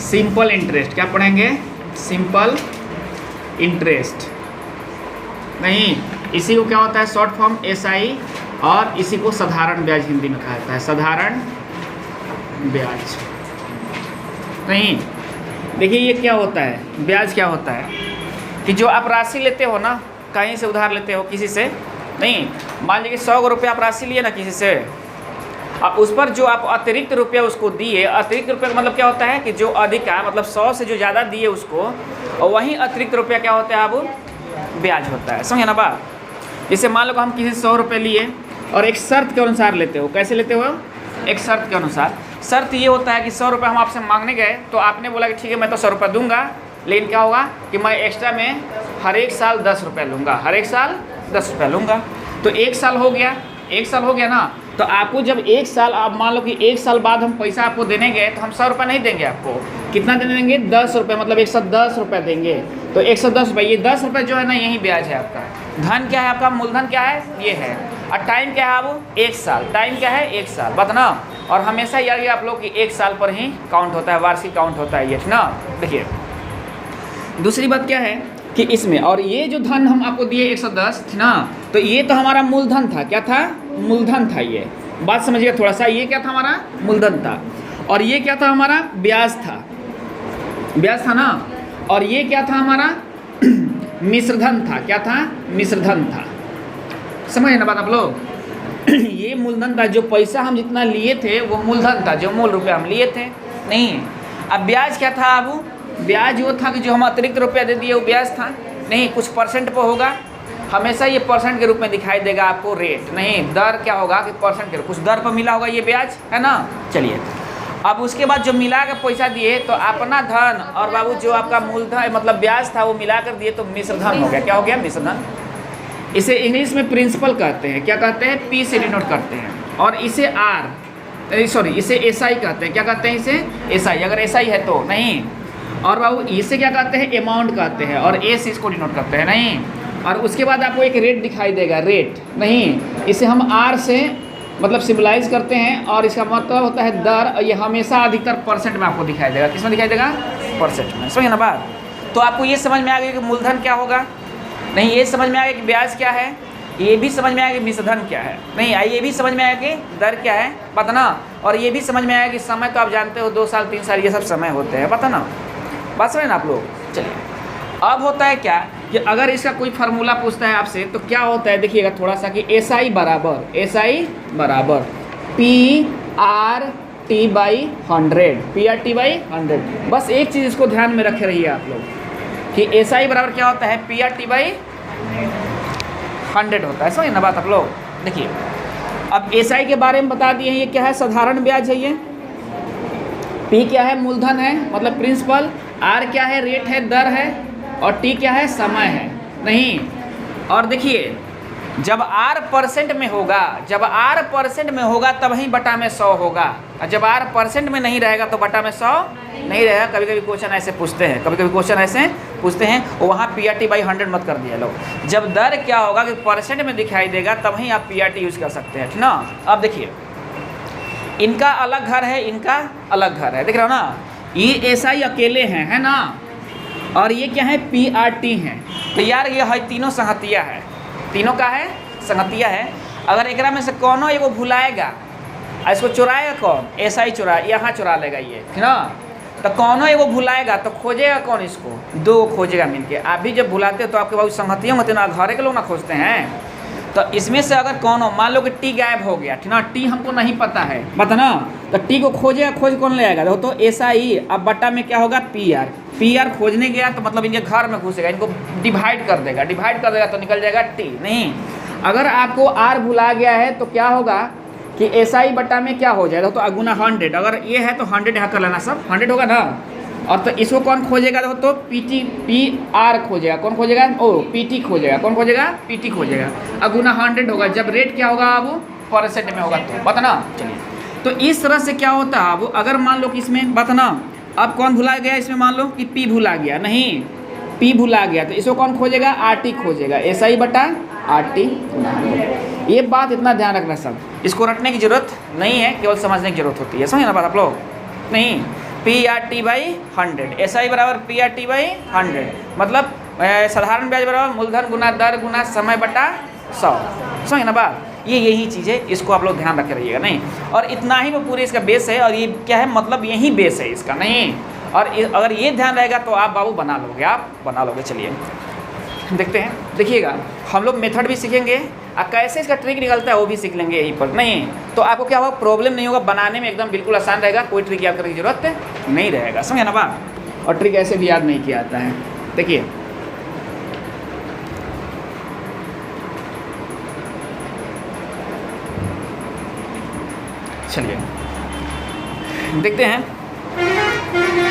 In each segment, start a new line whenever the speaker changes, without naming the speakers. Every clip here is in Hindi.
Simple interest. क्या पढ़ेंगे? Simple interest. नहीं, इसी को क्या होता है शॉर्ट फॉर्म एसआई, और इसी को साधारण ब्याज हिंदी में कहा जाता है, साधारण ब्याज। नहीं, देखिए ये क्या होता है, ब्याज क्या होता है कि जो आप राशि लेते हो ना, कहीं से उधार लेते हो किसी से, नहीं, मान लीजिए 100 रुपये आप राशि लिए ना किसी से, अब उस पर जो आप अतिरिक्त रुपया उसको दिए, अतिरिक्त रुपये का मतलब क्या होता है कि जो अधिक है, मतलब 100 से जो ज़्यादा दिए उसको, और वहीं अतिरिक्त रुपया क्या होता है, अब ब्याज होता है। समझे ना बात? जैसे मान लो हम किसी से 100 रुपये लिए और एक शर्त के अनुसार लेते हो। कैसे लेते हो? एक शर्त के अनुसार। शर्त ये होता है कि 100 रुपये हम आपसे मांगने गए, तो आपने बोला कि ठीक है मैं तो 100 रुपये दूंगा, लेकिन क्या होगा कि मैं एक्स्ट्रा में हर एक साल 10 रुपये लूँगा, हर एक साल 10 रुपये लूँगा। तो 1 साल हो गया, 1 साल हो गया ना, तो आपको जब 1 साल, आप मान लो कि 1 साल बाद हम पैसा आपको देने गए, तो हम 100 रुपये नहीं देंगे आपको। कितना देंगे? 10 रुपये, मतलब 110 रुपये देंगे। तो 110 रुपये, ये 10 रुपये जो है ना, यही ब्याज है आपका। धन क्या है आपका? मूलधन क्या है? ये है। और टाइम क्या है? अब 1 साल। टाइम क्या है? 1 साल, बात ना। और हमेशा याद रखिए आप लोग कि 1 साल पर ही काउंट होता है, वार्षिक काउंट होता है ये ना। देखिए दूसरी बात क्या है कि इसमें, और ये जो धन हम आपको दिए 110 थी ना, तो ये तो हमारा मूलधन था। क्या था? मूलधन था। ये बात समझिए थोड़ा सा, ये क्या था? हमारा मूलधन था। और ये क्या था? हमारा ब्याज था, ब्याज था ना। और ये क्या था? हमारा मिश्रधन था। क्या था? मिश्रधन था। समझे ना बात आप लोग? ये मूलधन था, जो पैसा हम जितना लिए थे वो मूलधन था, जो मूल रुपये हम लिए थे। नहीं, अब ब्याज क्या था? अब ब्याज वो था कि जो हम अतिरिक्त रुपया दे दिए वो ब्याज था। नहीं, कुछ परसेंट पर होगा, हमेशा ये परसेंट के रूप में दिखाई देगा आपको रेट। नहीं, दर क्या होगा कि परसेंट के, कुछ दर पर मिला होगा ये ब्याज, है ना। चलिए, अब उसके बाद जो मिला कर पैसा दिए, तो अपना धन और बाबू जो आपका मूलधन मतलब ब्याज था वो मिला कर दिए, तो मिश्रधन हो गया। क्या हो गया? मिश्रधन। इसे इंग्लिश में प्रिंसिपल कहते हैं। क्या कहते हैं? पी से डिनोट करते हैं। और इसे इसे एसआई कहते हैं। क्या कहते हैं? इसे एसआई, अगर एसआई है तो। नहीं, और बाबू इसे क्या कहते हैं? अमाउंट कहते हैं, और ए से इसको डिनोट करते हैं। नहीं, और उसके बाद आपको एक रेट दिखाई देगा, रेट। नहीं, इसे हम आर से मतलब सिम्बलाइज करते हैं, और इसका मतलब होता है दर, और ये हमेशा अधिकतर परसेंट में आपको दिखाई देगा। किसमें दिखाई देगा? परसेंट में। समझिए ना बात? तो आपको ये समझ में आ गया कि मूलधन क्या होगा। नहीं, ये समझ में आ गया कि ब्याज क्या है, ये भी समझ में आया कि मिश्रधन क्या है। नहीं, ये भी समझ में आया कि दर क्या है, पता ना। और ये भी समझ में आया कि समय तो आप जानते हो 2 साल 3 साल ये सब समय होते हैं, पता ना। बात समझे ना आप लोग? चलिए, अब होता है क्या कि अगर इसका कोई फार्मूला पूछता है आपसे, तो क्या होता है देखिएगा थोड़ा सा कि एसआई बराबर PR/T/100, PR/T/100। बस एक चीज़ इसको ध्यान में रखे रहिए आप लोग कि एसआई बराबर क्या होता है? PR/100 होता है। समझिए ना बात आप लोग? देखिए, अब एसआई के बारे में बता दिए हैं। ये क्या है? साधारण ब्याज है। ये पी क्या है? मूलधन है, मतलब प्रिंसिपल। आर क्या है? रेट है, दर है। और टी क्या है? समय है। नहीं, और देखिए जब आर परसेंट में होगा, तब ही बटा में 100 होगा, और जब आर परसेंट में नहीं रहेगा तो बटा में 100 नहीं रहेगा। कभी कभी क्वेश्चन ऐसे पूछते हैं, और वहाँ PR/100 मत कर दिया लोग। जब दर क्या होगा कि परसेंट में दिखाई देगा, तब ही आप PR/T यूज़ कर सकते हैं, ठीक ना। अब देखिए, इनका अलग घर है, इनका अलग घर है, देख रहे हो ना। ये एसआई अकेले हैं, है ना, और ये क्या है? PR/T हैं। तो यार ये है तीनों संगतिया है, तीनों का है संगतिया है। अगर एकरा में से कोनो एगो भुलाएगा, इसको चुराएगा कौन? एसआई यहाँ चुरा लेगा ये, ठीक ना। तो कोनो एगो भुलाएगा तो खोजेगा कौन? इसको 2 खोजेगा मिलके। आप भी जब भुलाते हो तो आपके बाबू संगतिया होते ना, घरे के लोग ना खोजते हैं। तो इसमें से अगर कोनो मान लो कि टी गायब हो गया, ठीक ना, टी हमको नहीं पता है, बता ना, तो टी को खोजेगा, खोज कौन ले आएगा? देखो तो एसआई, अब बट्टा में क्या होगा? PR खोजने गया तो मतलब इनके घर में घुसेगा, इनको डिवाइड कर देगा तो निकल जाएगा टी। नहीं, अगर आपको आर भुला गया है तो क्या होगा कि एसआई बट्टा में क्या हो जाएगा? तो अगुना 100, अगर ये है तो 100 यहाँ कर लेना, सब 100 होगा ना। और तो इसको कौन खोजेगा? देखो तो PR खोजेगा, कौन खोजेगा? PT खोजेगा, कौन खोजेगा? PT खोजेगा। अगुना 100 होगा, जब रेट क्या होगा? अब परसेंट में होगा, तो बता ना। चलिए, तो इस तरह से क्या होता है? अब अगर मान लो कि इसमें बता ना, अब कौन भुला गया? इसमें मान लो कि P भुला गया, नहीं P भुला गया, तो इसको कौन खोजेगा? RT खोजेगा, SI/RT। ये बात इतना ध्यान रखना, सब इसको रटने की जरूरत नहीं है, केवल समझने की जरूरत होती है। समझे ना बात आप लोग? नहीं, PRT/100, SI बराबर PRT/100, मतलब साधारण ब्याज बराबर मूलधन गुना दर गुना समय बटा 100। समझे ना बात? ये यही चीज़ है, इसको आप लोग ध्यान रखे रहिएगा नहीं। और इतना ही वो पूरे इसका बेस है, और ये क्या है मतलब यही बेस है इसका नहीं। और अगर ये ध्यान रहेगा तो आप बाबू बना लोगे, आप बना लोगे। चलिए देखते हैं, देखिएगा हम लोग मेथड भी सीखेंगे और कैसे इसका ट्रिक निकलता है वो भी सीख लेंगे यहीं पर नहीं। तो आपको क्या होगा, प्रॉब्लम नहीं होगा, बनाने में एकदम बिल्कुल आसान रहेगा, कोई ट्रिक याद करने की जरूरत नहीं रहेगा। समझे ना बात? और ट्रिक ऐसे भी याद नहीं किया आता है। देखिए चलिए देखते हैं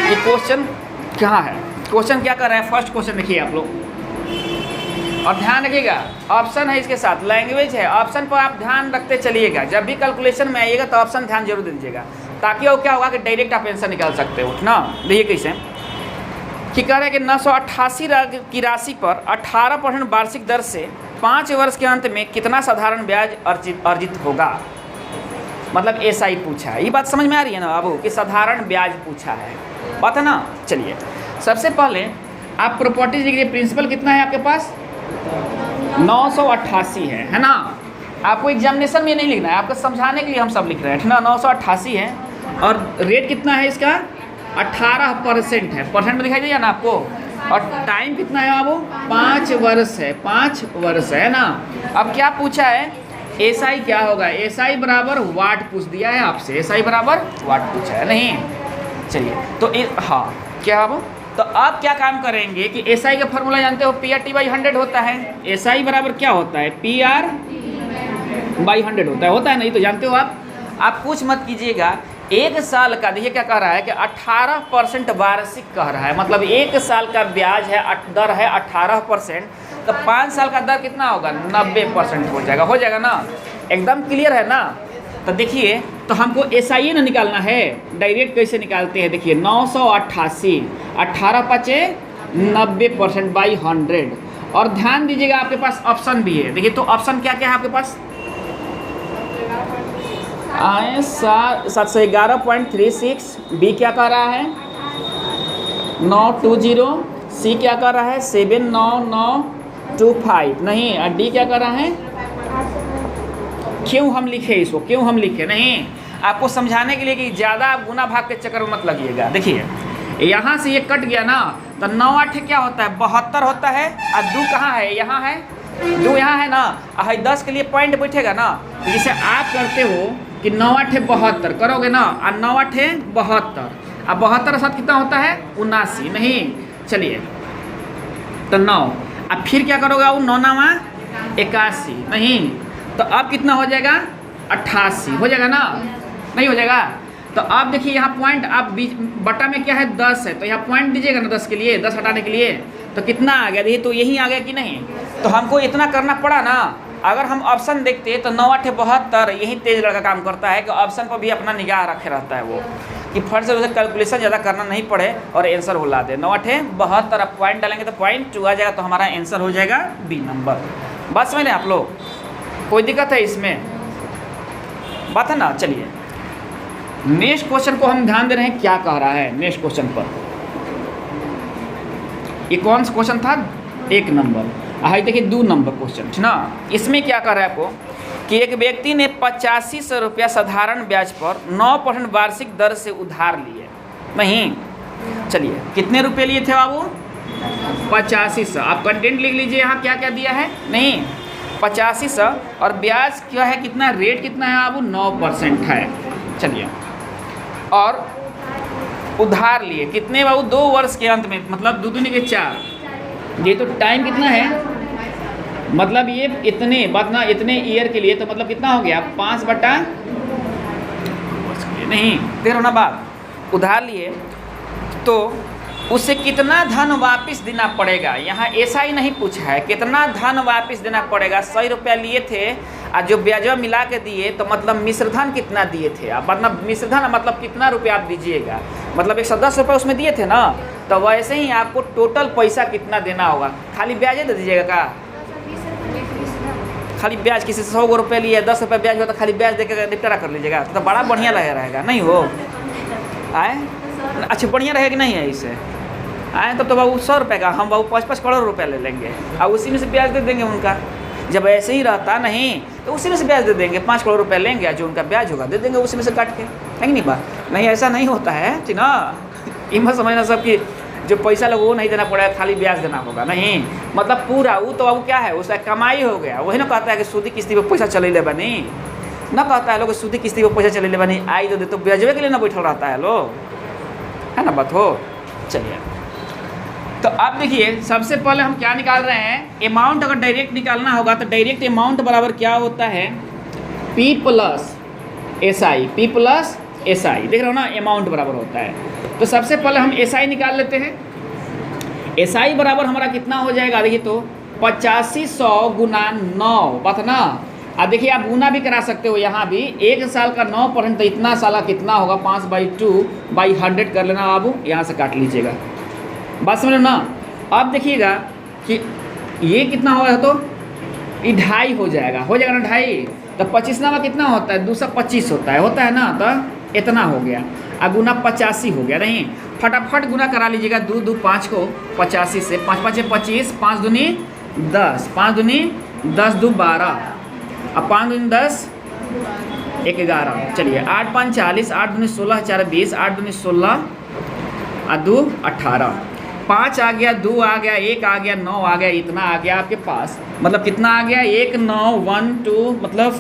ये क्वेश्चन कहाँ है। क्वेश्चन क्या कर रहा है, फर्स्ट क्वेश्चन देखिए आप लोग, और ध्यान रखिएगा ऑप्शन है इसके साथ, लैंग्वेज है, ऑप्शन पर आप ध्यान रखते चलिएगा। जब भी कैलकुलेशन में आइएगा तो ऑप्शन ध्यान जरूर दीजिएगा, ताकि वो क्या होगा कि डायरेक्ट आप आंसर निकाल सकते हो ना। देखिए कैसे कि कह रहे हैं कि 988 की राशि पर 18% वार्षिक दर से 5 वर्ष के अंत में कितना साधारण ब्याज अर्जित होगा। मतलब SI पूछा है, ये बात समझ में आ रही है ना बाबू कि साधारण ब्याज पूछा है, बात है ना। चलिए सबसे पहले आप प्रॉपर्टीज लिखिए, प्रिंसिपल कितना है आपके पास 988 है ना। आपको एग्जामिनेशन में नहीं लिखना है, आपको समझाने के लिए हम सब लिख रहे हैं ना। 988 है और रेट कितना है इसका 18% है, परसेंट में दिखाई दिया ना आपको। और टाइम कितना है बाबू 5 वर्ष है, 5 वर्ष है ना। अब क्या पूछा है SI क्या होगा, SI बराबर वाट पूछ दिया है आपसे, SI बराबर वाट पूछा है नहीं। चलिए तो हाँ क्या बाबू, तो आप क्या काम करेंगे कि SI का फॉर्मूला जानते हो PRT/100 होता है। SI बराबर क्या होता है PR/100 होता है नहीं तो जानते हो आप कुछ मत कीजिएगा। 1 साल का देखिए क्या कह रहा है कि 18% वार्षिक कह रहा है, मतलब 1 साल का ब्याज है, दर है 18%, तो 5 साल का दर कितना होगा 90% हो जाएगा ना। एकदम क्लियर है ना। तो देखिए तो हमको SI ना निकालना है, डायरेक्ट कैसे निकालते हैं देखिए 988 18 90% बाई 100। और ध्यान दीजिएगा आपके पास ऑप्शन भी है, देखिए तो ऑप्शन क्या क्या है आपके पास 711.36, बी क्या कर रहा है 920, सी क्या कर रहा है 79925 नहीं, और डी क्या कर रहा है। क्यों हम लिखे इसको, क्यों हम लिखे नहीं, आपको समझाने के लिए कि ज़्यादा आप गुना भाग के चक्कर में मत लगिएगा। देखिए यहाँ से ये कट गया ना, तो 9 8 क्या होता है 72 होता है, और 2 कहाँ है यहाँ है, 2 यहाँ है ना, 10 के लिए पॉइंट बैठेगा ना। तो जैसे आप करते हो कि 9 8 72 करोगे ना, और 9 8 72, अब 72 साथ कितना होता है 79 नहीं। चलिए तो 9, अब फिर क्या करोगे वो 9 9 81 नहीं, तो अब कितना हो जाएगा 88 हो जाएगा ना, नहीं हो जाएगा। तो अब देखिए यहाँ पॉइंट, आप बीच बटा में क्या है 10 है, तो यहाँ पॉइंट दीजिएगा ना 10 के लिए, 10 हटाने के लिए, तो कितना आ गया देखिए, तो यही आ गया कि नहीं। तो हमको इतना करना पड़ा ना। अगर हम ऑप्शन देखते तो 9 8 72, यही तेज लड़का काम करता है कि ऑप्शन पर भी अपना निगाह रखे रहता है वो, कि फर्स्ट से उसे कैलकुलेशन ज़्यादा करना नहीं पड़े और आंसर हो ला दे। 9 8 72, अब पॉइंट डालेंगे तो पॉइंट 2 आ जाएगा, तो हमारा आंसर हो जाएगा बी नंबर। बस समझ लें आप लोग, कोई दिक्कत है इसमें, बात है ना। चलिए नेक्स्ट क्वेश्चन को हम ध्यान दे रहे हैं क्या कह रहा है नेक्स्ट क्वेश्चन पर। ये कौन सा क्वेश्चन था 1 नंबर, हाई देखिए 2 नंबर क्वेश्चन ना। इसमें क्या कर रहा है आपको कि एक व्यक्ति ने 8500 रुपया साधारण ब्याज पर 9% वार्षिक दर से उधार लिए नहीं। चलिए कितने रुपए लिए थे बाबू 8500, आप कंटेंट लिख लीजिए यहाँ क्या क्या दिया है नहीं 8500, और ब्याज क्या है कितना, रेट कितना है बाबू 9% है। चलिए और उधार लिए कितने बाबू 2 वर्ष के अंत में, मतलब 2 दूनी के 4, ये तो टाइम कितना है, मतलब ये इतने बात ना, इतने ईयर के लिए, तो मतलब कितना हो गया 5/2 नहीं, देर होना बात। उधार लिए तो उससे कितना धन वापस देना पड़ेगा, यहाँ ऐसा ही नहीं पूछा है कितना धन वापस देना पड़ेगा। 100 रुपया लिए थे और जो ब्याजवा मिला के दिए, तो मतलब मिश्रधन कितना दिए थे आप, मतलब मिश्रधन मतलब कितना रुपया आप दीजिएगा, मतलब 110 रुपये उसमें दिए थे ना, तो वैसे ही आपको टोटल पैसा कितना देना होगा। खाली ब्याज दे दीजिएगा का, खाली ब्याज, किसी से 100 रुपये लिए 10 रुपये ब्याज हो तो खाली ब्याज देकर निपटारा कर लीजिएगा, तो बड़ा बढ़िया लग रहेगा नहीं हो आए।
अच्छा बढ़िया रहेगा कि नहीं है इससे? आए तो बाबू 100 रुपये का हम बाबू 5-5 करोड़ रुपया ले लेंगे और उसी में से ब्याज दे देंगे उनका। जब ऐसे ही रहता नहीं तो उसी में से ब्याज दे देंगे, 5 करोड़ रुपया लेंगे, जो उनका ब्याज होगा दे देंगे उसी में से काट के, है कि नहीं बात? नहीं ऐसा नहीं होता है ठीक ना। इमत समझना सब कि जो पैसा लोग वो नहीं देना पड़ेगा, खाली ब्याज देना होगा, नहीं मतलब पूरा वो तो अब क्या है उसका कमाई हो गया। वही ना कहता है कि सूदी किस्ती पर पैसा चले ले बनी, ना कहता है लोग सूदी किस्ती पर पैसा चले ले बनी, आई तो दे तो ब्याजवे के लिए ना बैठल रहता है लोग, है ना बात हो। चलिए तो अब देखिए सबसे पहले हम क्या निकाल रहे हैं, अमाउंट अगर डायरेक्ट निकालना होगा तो डायरेक्ट अमाउंट बराबर क्या होता है, P plus SI, P plus SI, देख रहे हो ना अमाउंट बराबर होता है। तो सबसे पहले हम SI निकाल लेते हैं। SI बराबर हमारा कितना हो जाएगा, देखिए तो 8500 गुना 9 बात ना। अब देखिए आप गुना भी करा सकते हो, यहाँ भी 1 साल का 9% तो इतना साल कितना होगा, 5/2/100 कर लेना बाबू, यहाँ से काट लीजिएगा, बात समझ लो ना। अब देखिएगा कि ये कितना होगा, तो ये 2.5 हो जाएगा ना 2.5, तो 25 नामा कितना होता है, 225 होता है ना, तो इतना हो गया। अब गुना 85 हो गया, नहीं फटाफट गुना करा लीजिएगा, 2 2 5 को 85 से, 5 5 25, 5 दूनी 10, 5 दूनी 10, 2 12, अब 5 दूनी 10 11, चलिए 8 5 40, 8 दूनी 16, 4 20, 8 दूनी 16 और 2 18, 5 आ गया, 2 आ गया, 1 आ गया, 9 आ गया, इतना आ गया आपके पास, मतलब कितना आ गया 1 9 1 2 मतलब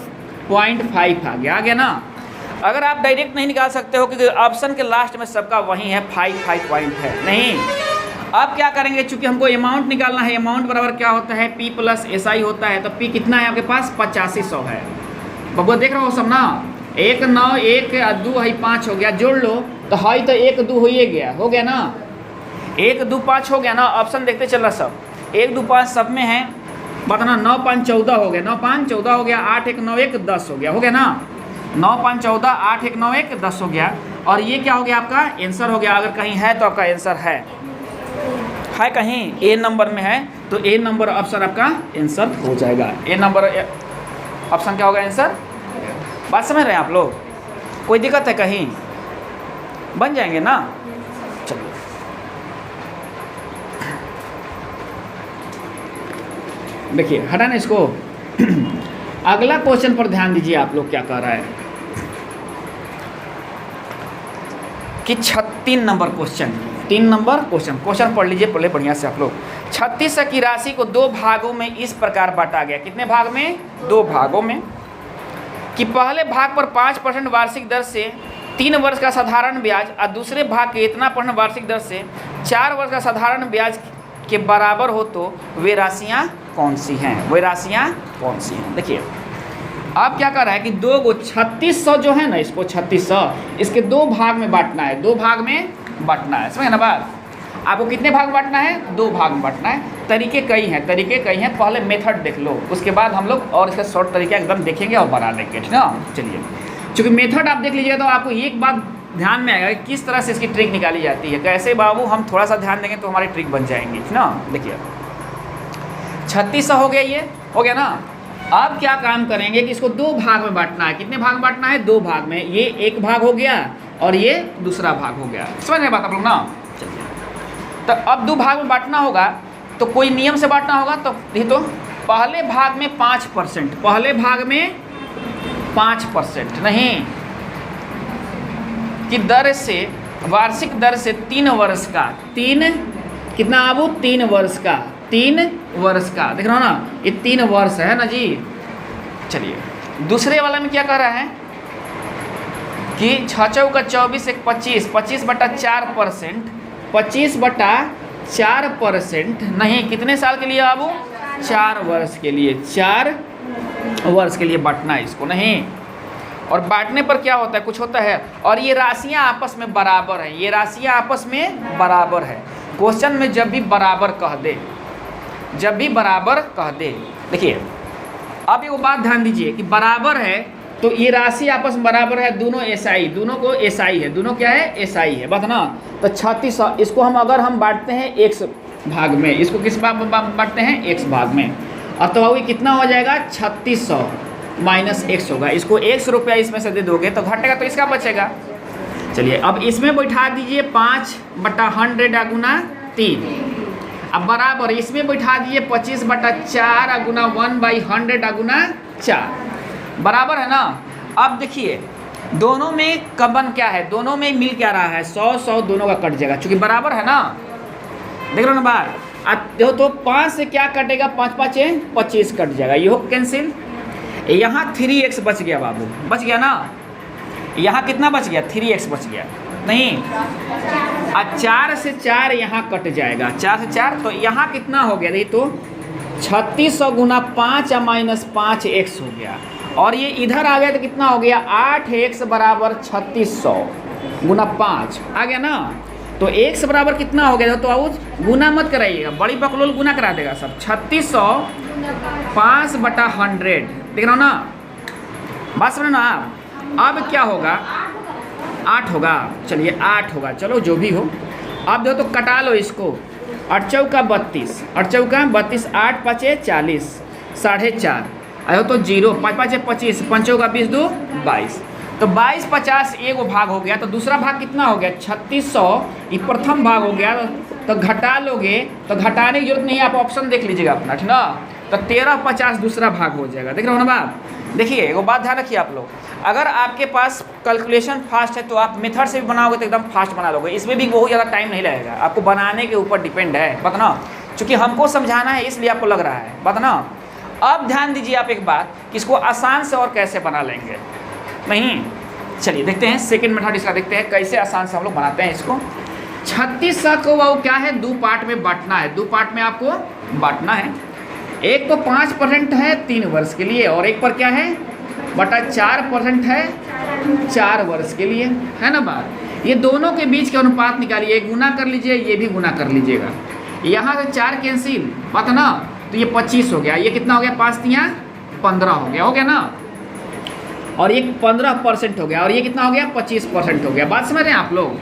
0.5 आ गया ना। अगर आप डायरेक्ट नहीं निकाल सकते हो क्योंकि ऑप्शन के लास्ट में सबका वही है 5 पॉइंट है, नहीं अब क्या करेंगे, चूंकि हमको अमाउंट निकालना है, अमाउंट बराबर क्या होता है, P प्लस SI होता है। तो P कितना है आपके पास, 8500 है बबुआ, देख रहे हो सब ना, 1 9 1 2 है 5 हो गया, जोड़ लो तो है तो 1 2 हो ही गया, हो गया ना, 1 2 5 हो गया ना। ऑप्शन देखते चल रहा सब, 1 2 5 सब में है, बताना 9 5 14 हो गया, 9 5 14 हो गया, 8 1 9 1 10 हो गया, हो गया ना, 9 5 14 8 1 9 1 10 हो गया। और ये क्या हो गया आपका आंसर हो गया, अगर कहीं है तो आपका आंसर है कहीं A नंबर में है तो A नंबर ऑप्शन आपका आंसर हो जाएगा, A नंबर ऑप्शन क्या होगा आंसर। बात समझ रहे हैं आप लोग, कोई दिक्कत है कहीं, बन जाएंगे ना। चलिए देखिए हटा ना इसको अगला क्वेश्चन पर ध्यान दीजिए, आप लोग क्या कर रहा है कि 36 नंबर क्वेश्चन, 3 नंबर क्वेश्चन पढ़ लीजिए पहले बढ़िया से आप लोग। 36 की राशि को 2 भागों में इस प्रकार बांटा गया, कितने भाग में, 2 भागों में, कि पहले भाग पर 5% वार्षिक दर से 3 वर्ष का साधारण ब्याज और दूसरे भाग के इतना % वार्षिक दर से 4 वर्ष का साधारण ब्याज के बराबर हो, तो वे राशियाँ कौन सी हैं, वे राशियाँ कौन सी हैं। देखिए अब क्या कर रहा है कि 2 को 3600 जो है ना, इसको 3600 इसके 2 भाग में बांटना है, 2 भाग में बांटना है, समझे ना बात। आपको कितने भाग बांटना है, 2 भाग में बांटना है। तरीके कई हैं, पहले मेथड देख लो, उसके बाद हम लोग और इसका शॉर्ट तरीका एकदम देखेंगे और बना लेंगे, ठीक ना। चलिए चूँकि मेथड आप देख लीजिएगा तो आपको एक बात ध्यान में आएगा कि किस तरह से इसकी ट्रिक निकाली जाती है, कैसे बाबू हम थोड़ा सा ध्यान देंगे तो हमारी ट्रिक बन जाएंगी, ठीक ना। देखिए 3600 हो गया, ये हो गया ना। अब क्या काम करेंगे कि इसको 2 भाग में बांटना है, कितने भाग बांटना है, 2 भाग में, ये एक भाग हो गया और ये दूसरा भाग हो गया, समझ रहे बात आप लोग ना। चलिए तो अब 2 भाग में बांटना होगा तो कोई नियम से बांटना होगा, तो ये तो पहले भाग में 5%, पहले भाग में 5% नहीं कि दर से, वार्षिक दर से 3 वर्ष का, 3 कितना आबू 3 वर्ष का, 3 वर्ष का, देख रहे हो ना, ये 3 वर्ष है ना जी। चलिए दूसरे वाला में क्या कर रहा है कि 6 चौका 24 1 25, 25/4%, 25/4% नहीं, कितने साल के लिए आबू, 4 वर्ष के लिए, 4 वर्ष के लिए बांटना है इसको, नहीं। और बांटने पर क्या होता है, कुछ होता है, और ये राशियां आपस में बराबर हैं, ये राशियां आपस में बराबर है। क्वेश्चन में जब भी बराबर कह दे, जब भी बराबर कह दे, देखिए अब एक बात ध्यान दीजिए कि बराबर है तो ये राशि आपस में बराबर है, दोनों SI, दोनों को SI है, दोनों क्या है SI है, बात ना। तो 3600 इसको हम अगर हम बांटते हैं X भाग में, इसको किस भाग में बांटते हैं, X भाग में, और तो वो कितना हो जाएगा 3600 - X होगा, इसको 100 रुपया इसमें से दे दोगे तो घटेगा तो इसका बचेगा।
चलिए अब इसमें बैठा दीजिए 5/100 गुना 3। अब बराबर इसमें बैठा दीजिए 25/4 गुना 1/100 गुना 4। बराबर है ना। अब देखिए दोनों में कबन क्या है, दोनों में मिल क्या रहा है, 100 दोनों का कट जाएगा चूंकि बराबर है ना। देख रहे हो ना बात। देखो तो 5 से क्या कटेगा, 5 5 25 कट जाएगा, ये हो कैंसिल। यहाँ 3x बच गया बाबू, बच गया ना। यहाँ कितना बच गया, 3x बच गया नहीं। 4 से 4 यहाँ कट जाएगा, 4 से 4 तो यहाँ कितना हो गया, देखिए तो 3600 गुना 5 माइनस 5x हो गया। और ये इधर आ गया तो कितना हो गया, 8x बराबर 3600 गुना 5 आ गया ना। तो x बराबर कितना हो गया, तो अब गुना मत कराइएगा, बड़ी बकलोल गुना करा देगा सब। 3600 5/100 देख रहा हो ना, बात समझ ना आप। अब क्या होगा, 8 होगा, चलिए 8 होगा, चलो जो भी हो। अब देखो तो कटा लो इसको, 8 चौका 32, 8 चौका 32, 8 5 40, 4.5 आयो तो 0, 5 5 25, 5 चौका 20 2 22। तो 22 50 एगो भाग हो गया, तो दूसरा भाग कितना हो गया 3600, ये प्रथम भाग हो गया। तो घटा लोगे तो घटाने की जरूरत नहीं है, आप ऑप्शन देख लीजिएगा अपना, ठीक ना। तो 1350 दूसरा भाग हो जाएगा, देख रहे हो ना बाप। देखिए एगो बात ध्यान रखिए आप लोग, अगर आपके पास कैलकुलेशन फास्ट है तो आप मेथड से भी बनाओगे तो एकदम फास्ट बना लोगे, इसमें भी बहुत ज़्यादा टाइम नहीं लगेगा, आपको बनाने के ऊपर डिपेंड है, बात ना। चूँकि हमको समझाना है इसलिए आपको लग रहा है, बात ना। अब ध्यान दीजिए आप एक बात कि इसको आसान से और कैसे बना लेंगे, नहीं चलिए देखते हैं सेकंड मेथड इसका, देखते हैं कैसे आसान से हम लोग बनाते हैं इसको। 3600 को वो क्या है, 2 पार्ट में बांटना है, 2 पार्ट में आपको बांटना है। एक तो 5% है 3 वर्ष के लिए, और एक पर क्या है बटा 4% है 4 वर्ष के लिए, है ना बात। ये दोनों के बीच के अनुपात निकालिए, गुना कर लीजिए, ये भी गुना कर लीजिएगा। यहाँ से 4 कैंसिल, बात ना, तो ये 25 हो गया, ये कितना हो गया 5 3 15 हो गया ना। और ये 15% हो गया, और ये कितना हो गया 25% हो गया। बात समझ रहे हैं आप लोग।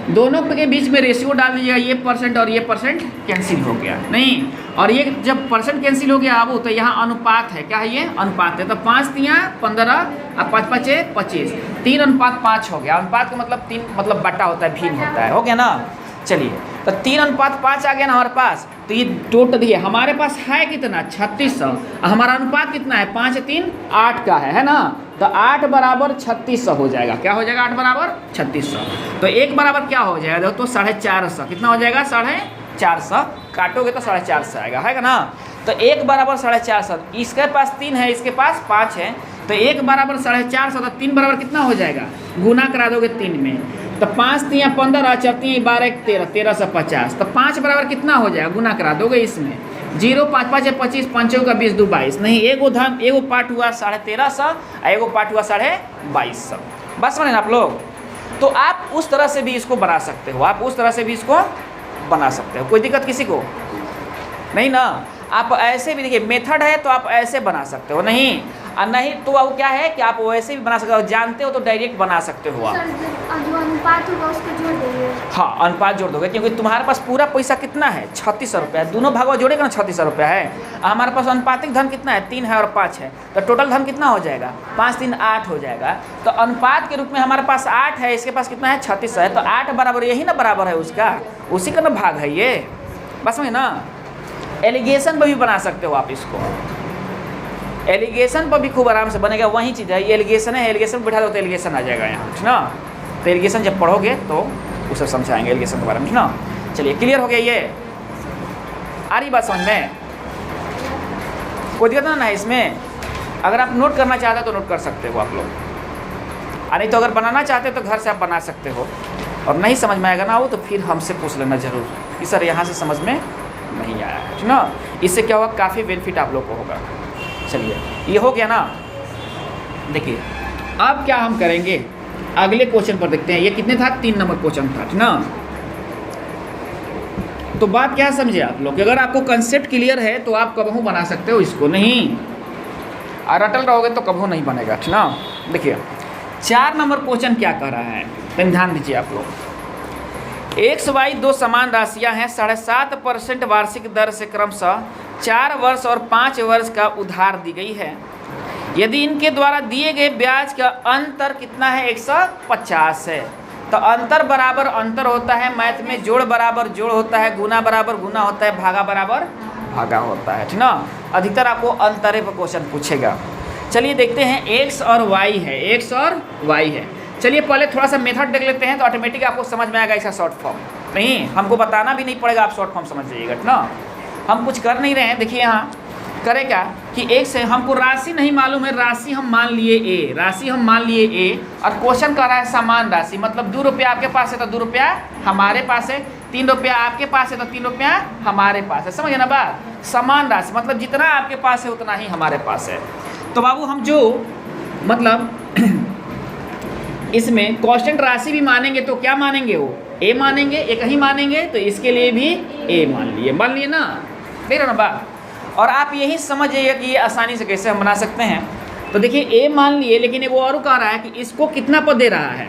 दोनों के बीच में रेशियो डाल दीजिएगा, ये परसेंट और ये परसेंट कैंसिल हो गया नहीं। और ये जब परसेंट कैंसिल हो गया अब तो यहाँ अनुपात है, क्या है ये अनुपात है। तो 5 3 15 और 5 5 25, 3:5 हो गया। अनुपात का मतलब 3 मतलब बटा होता है, भिन्न होता है, हो गया ना। चलिए तो 3:5 आ गया ना हमारे पास। तो ये टोटल देखिए हमारे पास है कितना 3600, हमारा अनुपात कितना है 5 3 8 का है ना। तो 8 बराबर 3600 हो जाएगा, क्या हो जाएगा 8 बराबर 3600। तो 1 बराबर क्या हो जाएगा, तो 450, कितना हो जाएगा 450, काटोगे तो 450 आएगा, है ना। तो 1 बराबर 450, इसके पास 3 है, इसके पास 5 है, तो 1 बराबर 450, तो 3 बराबर कितना हो जाएगा, गुना करा दोगे 3 में। तो 5 3 15, 4 3 12 13, 1350। तो 5 बराबर कितना हो जाएगा, गुना करा दोगे इसमें, 0 5 5 25, 5 का 20 2 22, नहीं एगो पार्ट हुआ 1350 और एगो पार्ट हुआ 2250। बस समझे ना आप लोग। तो आप उस तरह से भी इसको बना सकते हो, आप उस तरह से भी इसको बना सकते हो, कोई दिक्कत किसी को नहीं ना। आप ऐसे भी देखिए मेथड है तो आप ऐसे बना सकते हो, नहीं और नहीं तो वो क्या है कि आप वैसे भी बना सकते हो, जानते हो तो डायरेक्ट बना सकते हो आप।
जो अनुपात होगा उसको जोड़ देंगे।
हाँ अनुपात जोड़ दोगे, क्योंकि तुम्हारे पास पूरा पैसा कितना है 3600 रुपया, दोनों भागवा जोड़ेगा ना 3600 रुपया है। हमारे पास अनुपातिक धन कितना है 3 है और 5 है, तो टोटल धन कितना हो जाएगा 5 3 8 हो जाएगा। तो अनुपात के रूप में हमारे पास 8 है, इसके पास कितना है 3600 है, तो 8 बराबर यही ना बराबर है उसका, उसी का ना भाग है ये, बस में ना। एलिगेशन पर भी बना सकते हो आप इसको, एलिगेशन पर भी खूब आराम से बनेगा, वही चीज़ है ये एलिगेशन है, एलिगेशन पर बैठा दो तो एलिगेशन आ जाएगा यहाँ, ठीक ना। तो एलिगेशन जब पढ़ोगे तो उसे समझाएंगे एलिगेशन के बारे में, ठीक ना। चलिए क्लियर हो गया, ये आ रही बात समझ में, कोई दिक्कत ना है इसमें। अगर आप नोट करना चाहते हो तो नोट कर सकते हो आप लोग, और नहीं तो अगर बनाना चाहते हो तो घर से आप बना सकते हो, और नहीं समझ में आएगा ना वो तो फिर हमसे पूछ लेना ज़रूर कि सर यहाँ से समझ में नहीं आया है, ठीक ना। इससे क्या होगा, काफ़ी बेनिफिट आप लोग को होगा। चलिए ये हो गया ना। देखिए अब क्या हम करेंगे, अगले क्वेश्चन पर देखते हैं। ये कितने था 3 नंबर क्वेश्चन था, ठीक ना। तो बात क्या समझे आप लोग कि अगर आपको कंसेप्ट क्लियर है तो आप कबहू बना सकते हो इसको, नहीं और रटल रहोगे तो कबहू नहीं बनेगा, ठीक ना। देखिए 4 नंबर क्वेश्चन क्या कह रहा है, तो ध्यान दीजिए आप लोग। एक्स वाई 2 समान राशियां हैं, 7.5% वार्षिक दर से क्रमशः 4 वर्ष और 5 वर्ष का उधार दी गई है। यदि इनके द्वारा दिए गए ब्याज का अंतर कितना है 150 है,
तो अंतर बराबर अंतर होता है मैथ में, जोड़ बराबर जोड़ होता है, गुना बराबर गुना होता है, भागा बराबर भागा होता है, ठीक ना। अधिकतर आपको अंतरे पर क्वेश्चन पूछेगा। चलिए देखते हैं एक्स और वाई है, एक्स और वाई है। चलिए पहले थोड़ा सा मेथड देख लेते हैं तो ऑटोमेटिक आपको समझ में आएगा इसका शॉर्ट फॉर्म। नहीं, हमको बताना भी नहीं पड़ेगा, आप शॉर्ट फॉर्म समझ जाइएगा, ठीक ना। हम कुछ कर नहीं रहे हैं। देखिए यहाँ करेगा कि एक से हमको राशि नहीं मालूम है, राशि हम मान लिए ए, राशि हम मान लिए ए, और क्वेश्चन कर रहा है समान राशि, मतलब 2 रुपया आपके पास है तो 2 रुपया हमारे पास है, 3 रुपया आपके पास है तो 3 रुपया हमारे पास है। समझे ना बात? समान राशि मतलब जितना आपके पास है उतना ही हमारे पास है। तो बाबू हम जो मतलब इसमें कांस्टेंट राशि भी मानेंगे तो क्या मानेंगे, वो ए मानेंगे, एक ही मानेंगे, तो इसके लिए भी ए मान लिए ना, देख रहे ना बात। और आप यही समझिए कि ये आसानी से कैसे हम बना सकते हैं। तो देखिए ए मान लिए, लेकिन वो और कह रहा है कि इसको कितना पद दे रहा है,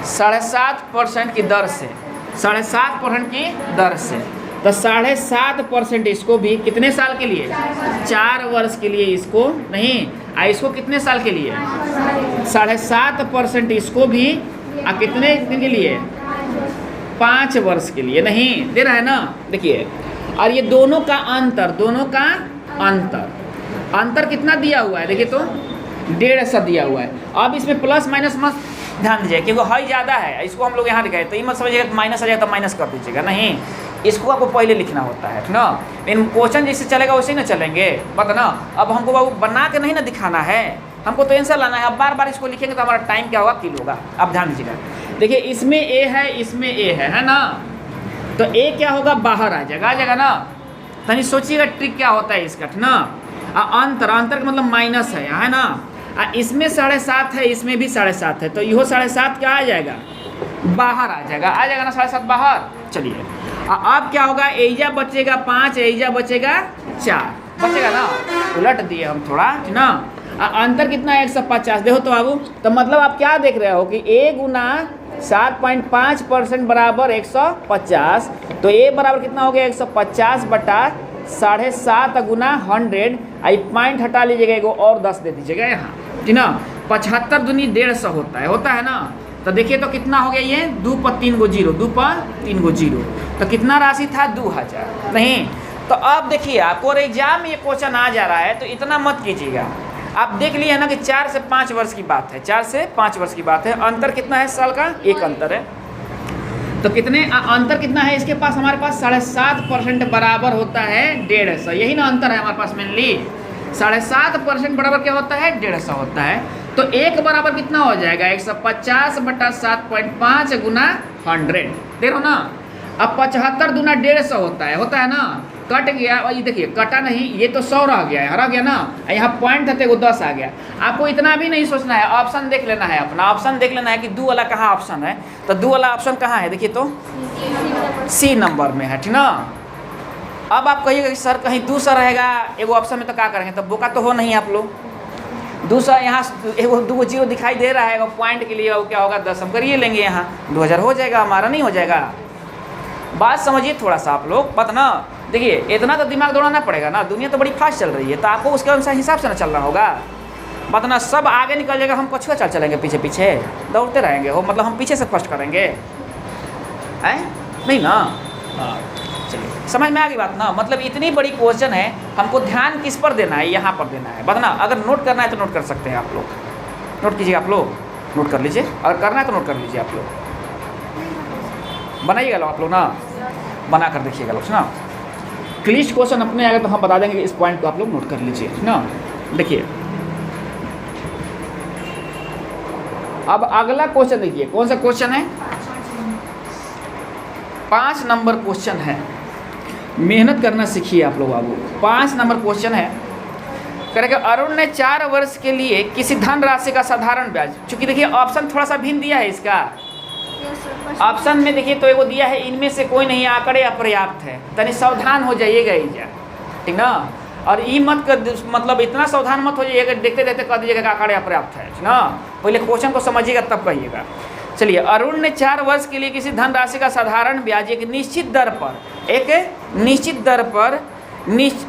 7.5% की दर से, 7.5% की दर से। तो 7.5% इसको भी कितने साल के लिए, 4 वर्ष के लिए इसको नहीं, इसको कितने साल के लिए, 7.5% इसको भी, कितने दिन के लिए, 5 वर्ष के लिए नहीं दे रहा है ना। देखिए और ये दोनों का अंतर, अंतर कितना दिया हुआ है, देखिए तो 150 दिया हुआ है। अब इसमें प्लस माइनस मत ध्यान दीजिए क्योंकि हाई ज़्यादा है, इसको हम लोग यहाँ लिखा है तो ये मत समझिएगा माइनस आ जाएगा तो माइनस कर दीजिएगा, नहीं, इसको आपको पहले लिखना होता है ना। इन क्वेश्चन जैसे चलेगा वैसे ही ना चलेंगे, पता ना। अब हमको बाबू बना के नहीं ना दिखाना है, हमको तो आंसर लाना है। अब बार बार इसको लिखेंगे तो हमारा टाइम क्या होगा, किल होगा। अब ध्यान दीजिएगा, देखिए इसमें ए है, इसमें ए है ना, तो ए क्या होगा, बाहर आ जाएगा ना। तनी सोचिएगा ट्रिक क्या होता है इसका, ना। अंतर का मतलब माइनस है ना। इसमें 7.5 है, इसमें भी 7.5 है, तो यहो 7.5 क्या आ जाएगा, बाहर आ जाएगा ना 7.5 बाहर। चलिए अब क्या होगा, एजा बचेगा 5, एजा बचेगा 4, बचेगा ना। उलट दिए हम थोड़ा ना। अंतर कितना है, 150। देखो तो बाबू, तो मतलब आप क्या देख रहे हो कि ए गुना 7.5% बराबर 150, तो ए बराबर कितना हो गया, 150 बटा 7.5 गुना 100। आई पॉइंट हटा लीजिएगा, एगो और 10 दे दीजिएगा यहाँ, ठीक ना। 75 दूनी 150 होता है ना। तो देखिए तो कितना हो गया, ये 2 पर 3 गो 0, 2 पर 3 गो 0, तो कितना राशि था, 2000 नहीं। तो अब देखिए आपको एग्जाम में ये क्वेश्चन आ जा रहा है तो इतना मत कीजिएगा। आप देख लिए ना कि 4 से 5 वर्ष की बात है, 4 से 5 वर्ष की बात है। अंतर कितना है साल का, 1 अंतर है। तो कितने अंतर कितना है इसके पास, हमारे पास 7.5% बराबर होता है 150। यही ना अंतर है हमारे पास मेनली, 7.5% बराबर क्या होता है, 150 होता है। तो 1 बराबर कितना हो जाएगा, 150 बटा 7.5 गुना 100, देख रहे हो ना। अब 75 दूना 150 होता है ना। कट गया, और ये देखिए कटा नहीं, ये तो 100 रह गया है, हरा गया ना। यहाँ पॉइंट था तो 10 आ गया। आपको इतना भी नहीं सोचना है, ऑप्शन देख लेना है, अपना ऑप्शन देख लेना है कि 2 वाला कहाँ ऑप्शन है। तो 2 वाला ऑप्शन कहाँ है, देखिए तो सी नंबर में है, ठीक ना। अब आप कहिएगा कि सर कहीं दूसरा रहेगा एगो ऑप्शन में तो क्या करेंगे, तो बोका तो हो नहीं आप लोग। दूसरा यहाँ एगो 2 0 दिखाई दे रहा है, पॉइंट के लिए वो क्या होगा, 10 हम करिए लेंगे, यहाँ 2000 हो जाएगा, हमारा नहीं हो जाएगा। बात समझिए थोड़ा सा आप लोग, पता ना। देखिए इतना तो दिमाग दौड़ाना पड़ेगा ना, दुनिया तो बड़ी फास्ट चल रही है, तो आपको उसके अनुसार हिसाब से ना चलना होगा। पता ना सब आगे निकल जाएगा, हम पछुआ चलेंगे, पीछे दौड़ते रहेंगे हो, मतलब हम पीछे से फर्स्ट करेंगे, है नहीं ना। चलिए समझ में आ गई बात ना। मतलब इतनी बड़ी क्वेश्चन है, हमको ध्यान किस पर देना है, यहाँ पर देना है, बता ना। अगर नोट करना है तो नोट कर सकते हैं आप लोग, नोट कीजिए आप लोग, नोट कर लीजिए। अगर करना है तो नोट कर लीजिए आप लोग, बनाइएगा लो आप लोग ना, बना कर देखिएगा लोग ना। क्लिष्ट क्वेश्चन अपने आगे तो हम बता देंगे, इस पॉइंट को आप लोग नोट कर लीजिए ना। देखिए अब अगला क्वेश्चन देखिए, कौन सा क्वेश्चन है, 5 नंबर क्वेश्चन है। मेहनत करना सीखिए आप लोग बाबू। 5 नंबर क्वेश्चन है, करेगा अरुण ने 4 वर्ष के लिए किसी धन राशि का साधारण ब्याज, चूंकि देखिए ऑप्शन थोड़ा सा भिन्न दिया है इसका। ऑप्शन में देखिए तो वो दिया है, इनमें से कोई नहीं आंकड़े अपर्याप्त है, तनी सावधान हो जाइएगा इजा, ठीक ना। और ये मत कर, मतलब इतना सावधान मत हो जाइएगा, देखते देखते कह दीजिएगा कि आंकड़े अपर्याप्त है, ठीक ना। पहले क्वेश्चन को समझिएगा तब कहिएगा। चलिए, अरुण ने 4 वर्ष के लिए किसी धनराशि का साधारण ब्याज एक निश्चित दर पर,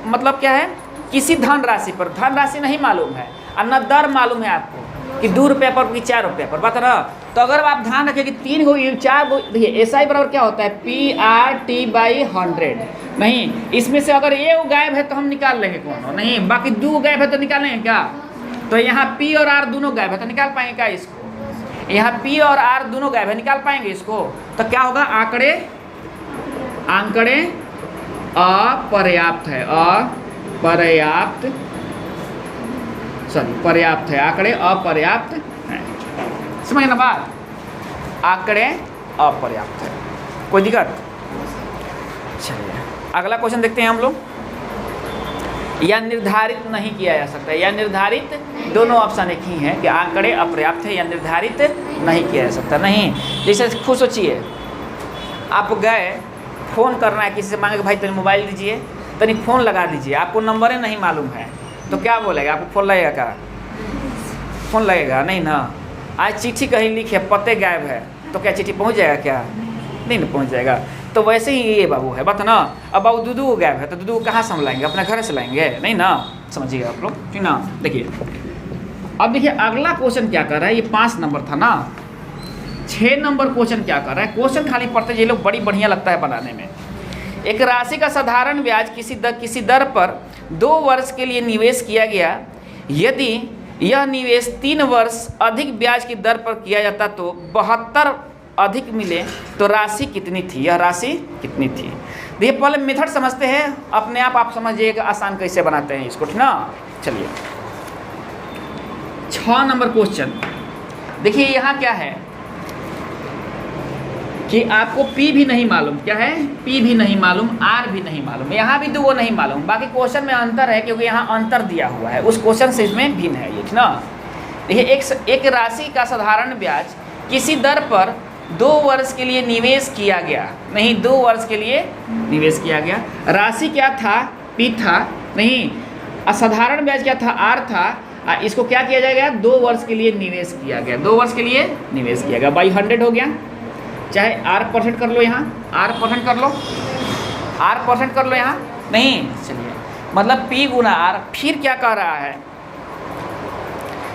मतलब क्या है, किसी धनराशि पर, धनराशि नहीं मालूम है और न दर मालूम है आपको, कि 2 रुपये पर कि 4 रुपये पर, बात है ना। तो अगर आप ध्यान रखें कि 3 गो 4 गो, देखिए SI बराबर क्या होता है PRT/100, नहीं इसमें से अगर ये गायब है तो हम निकाल लेंगे कौन, नहीं बाकी 2 गायब है तो निकालेंगे क्या। तो यहाँ P और R दोनों गायब है तो निकाल पाएंगे क्या इसको, यहाँ P और R दोनों गायब है निकाल पाएंगे इसको। तो क्या होगा, आंकड़े अपर्याप्त है, अपर्याप्त, सॉरी पर्याप्त है, आंकड़े अपर्याप्त हैं। समझ ना बात, आंकड़े अपर्याप्त है, कोई दिक्कत। चलिए अगला क्वेश्चन देखते हैं हम लोग। या निर्धारित नहीं किया जा सकता, या निर्धारित, दोनों ऑप्शन एक ही हैं कि आंकड़े अपर्याप्त है या निर्धारित नहीं किया जा सकता। नहीं, जैसे खुद सोचिए आप गए, फ़ोन करना है किसी से, मांगे भाई तनी मोबाइल दीजिए, तनी फ़ोन लगा दीजिए, आपको नंबर नहीं मालूम है तो क्या बोलेगा, आपको फ़ोन लगेगा क्या, फ़ोन लगेगा नहीं ना। आज चिट्ठी कहीं लिखे पते गायब है तो क्या चिट्ठी पहुंच जाएगा क्या, नहीं ना पहुंच जाएगा। तो वैसे ही ये बाबू है, बात ना। अब बाबू दूधू गायब है तो दूधू कहाँ से हम लाएंगे, अपने घर से लाएंगे नहीं ना, समझिए आप लोग, ठीक ना। देखिए अब देखिए अगला क्वेश्चन क्या कर रहा है, ये 5 नंबर था ना, 6 नंबर क्वेश्चन क्या कर रहा है। क्वेश्चन खाली पढ़ते ये लोग बड़ी बढ़िया लगता है बनाने में। एक राशि का साधारण ब्याज किसी दर पर 2 वर्ष के लिए निवेश किया गया, यदि यह निवेश 3 वर्ष अधिक ब्याज की दर पर किया जाता तो 72 अधिक मिले तो राशि कितनी थी, यह राशि कितनी थी। देखिए पहले मेथड समझते हैं, अपने आप समझिएगा आसान कैसे बनाते हैं इसको, ठीक ना। चलिए 6 नंबर क्वेश्चन देखिए, यहाँ क्या है कि आपको P भी नहीं मालूम, क्या है P भी नहीं मालूम, R भी नहीं मालूम, यहाँ भी 2 नहीं मालूम, बाकी क्वेश्चन में अंतर है क्योंकि यहाँ अंतर दिया हुआ है, उस क्वेश्चन से इसमें भिन्न है ये, ठीक ना। देखिए एक राशि का साधारण ब्याज किसी दर पर 2 वर्ष के लिए निवेश किया गया, नहीं 2 वर्ष के लिए निवेश किया गया। राशि क्या था, P था, नहीं असाधारण ब्याज क्या था, R था। इसको क्या किया जाएगा, 2 वर्ष के लिए निवेश किया गया, 2 वर्ष के लिए निवेश किया गया, बाई 100 हो गया। चाहे R% कर लो, यहाँ R% कर लो, R% कर लो यहाँ, नहीं चलिए मतलब P गुना R। फिर क्या कह रहा है